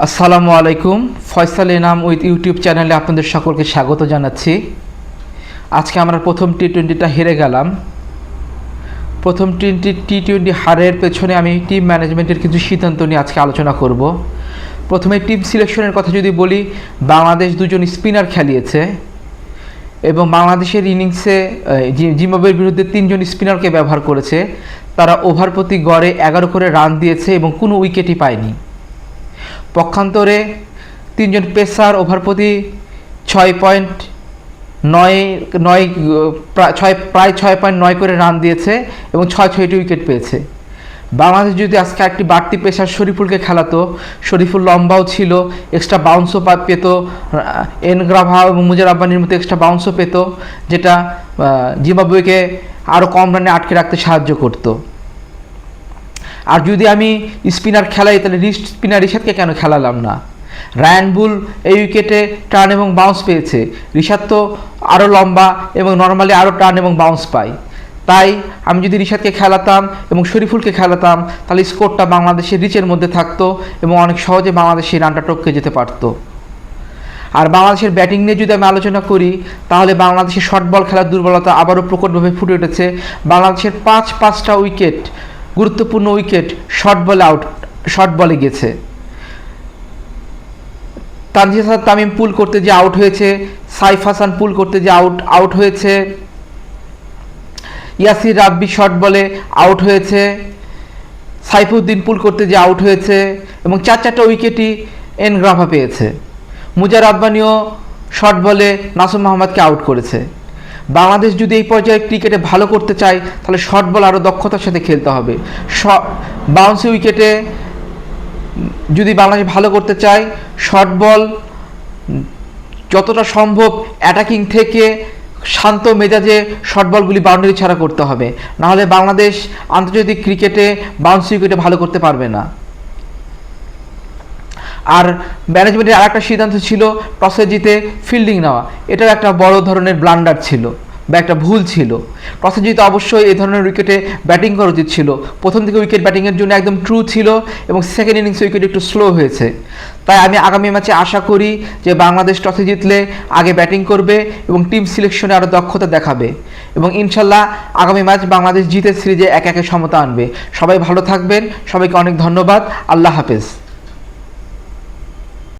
আসসালামু আলাইকুম। Faisal Enam with YouTube চ্যানেলে আপনাদের সকলকে স্বাগত জানাচ্ছি। আজকে আমরা প্রথম টি-20টা হেরে গেলাম। প্রথম টি-20 হারের পেছনে আমি টিম ম্যানেজমেন্টের কিছু সিদ্ধান্ত নিয়ে আজকে আলোচনা করব। প্রথমে টিম সিলেকশনের কথা যদি বলি, বাংলাদেশ দুজন স্পিনার খেলিয়েছে এবং বাংলাদেশের ইনিংসে জিম্বাবুয়ের বিরুদ্ধে 3 জন স্পিনারকে ব্যবহার করেছে। তারা ওভার প্রতি গড়ে 11 করে রান দিয়েছে এবং কোনো উইকেটই পায়নি। পক্ষান্তরে 3 জন পেসার ওভার প্রতি 6.9 করে রান দিয়েছে এবং 6টি উইকেট পেয়েছে। বাংলাদেশ যদি আজকে একটি বাড়তি পেসার শরীফুলকে খেলাতো, শরীফুল লম্বাও ছিল, এক্সট্রা বাউন্সও পেত, এনগ্রাভা এবং মুজার আব্বানির মতো এক্সট্রা বাউন্সও পেত, যেটা জিম্বাবুয়েকে আরও কম রানে আটকে রাখতে সাহায্য করতো। আর যদি আমি স্পিনার খেলাই, তাহলে রিশাদকে কেন খেলালাম না? রায়ান বুল এই উইকেটে টার্ন এবং বাউন্স পেয়েছে, রিশাদ তো আরও লম্বা এবং নর্মালি আরও টার্ন এবং বাউন্স পায়। তাই আমি যদি রিশাদকে খেলাতাম এবং শরীফুলকে খেলাতাম, তাহলে স্কোরটা বাংলাদেশের রিচের মধ্যে থাকতো এবং অনেক সহজে বাংলাদেশ সেই রানটা টপকে যেতে পারত। আর বাংলাদেশের ব্যাটিং নিয়ে যদি আমি আলোচনা করি, তাহলে বাংলাদেশের শর্ট বল খেলার দুর্বলতা আবারও প্রকটভাবে ফুটে উঠেছে। বাংলাদেশের পাঁচটা উইকেট, গুরুত্বপূর্ণ উইকেট শর্ট বলে গেছে। তানজিদ হাসান তামিম পুল করতে যে আউট হয়েছে, সাইফ হাসান পুল করতে যে আউট হয়েছে, ইয়াসির রাব্বি শর্ট বলে আউট হয়েছে, সাইফুদ্দিন পুল করতে যে আউট হয়েছে এবং 4টা উইকেটই এনগ্রাভা পেয়েছে। মুজার আব্বানিও শর্ট বলে নাসুম মাহমুদকে আউট করেছে। বাংলাদেশ যদি এই পর্যায়ে ক্রিকেটে ভালো করতে চায়, তাহলে শর্ট বল আরও দক্ষতার সাথে খেলতে হবে। বাউন্সি উইকেটে যদি বাংলাদেশ ভালো করতে চায়, শর্ট বল যতটা সম্ভব অ্যাটাকিং থেকে শান্ত মেজাজে শর্ট বলগুলি বাউন্ডারি ছাড়া করতে হবে, নাহলে বাংলাদেশ আন্তর্জাতিক ক্রিকেটে বাউন্সি উইকেটে ভালো করতে পারবে না। আর ম্যানেজমেন্টের আরেকটা সিদ্ধান্ত ছিল টসে জিতে ফিল্ডিং নেওয়া। এটাও একটা বড় ধরনের ব্লান্ডার ছিল বা একটা ভুল ছিল। টসে জিতে অবশ্যই এই ধরনের উইকেটে ব্যাটিং করা উচিত ছিল। প্রথম দিকে উইকেট ব্যাটিংয়ের জন্য একদম ট্রু ছিল এবং সেকেন্ড ইনিংসে উইকেট একটু স্লো হয়েছে। তাই আমি আগামী ম্যাচে আশা করি যে বাংলাদেশ টসে জিতলে আগে ব্যাটিং করবে এবং টিম সিলেকশনে আরও দক্ষতা দেখাবে এবং ইনশাল্লাহ আগামী ম্যাচ বাংলাদেশ জিতে সিরিজে 1-1 সমতা আনবে। সবাই ভালো থাকবেন, সবাইকে অনেক ধন্যবাদ। আল্লাহ হাফেজ।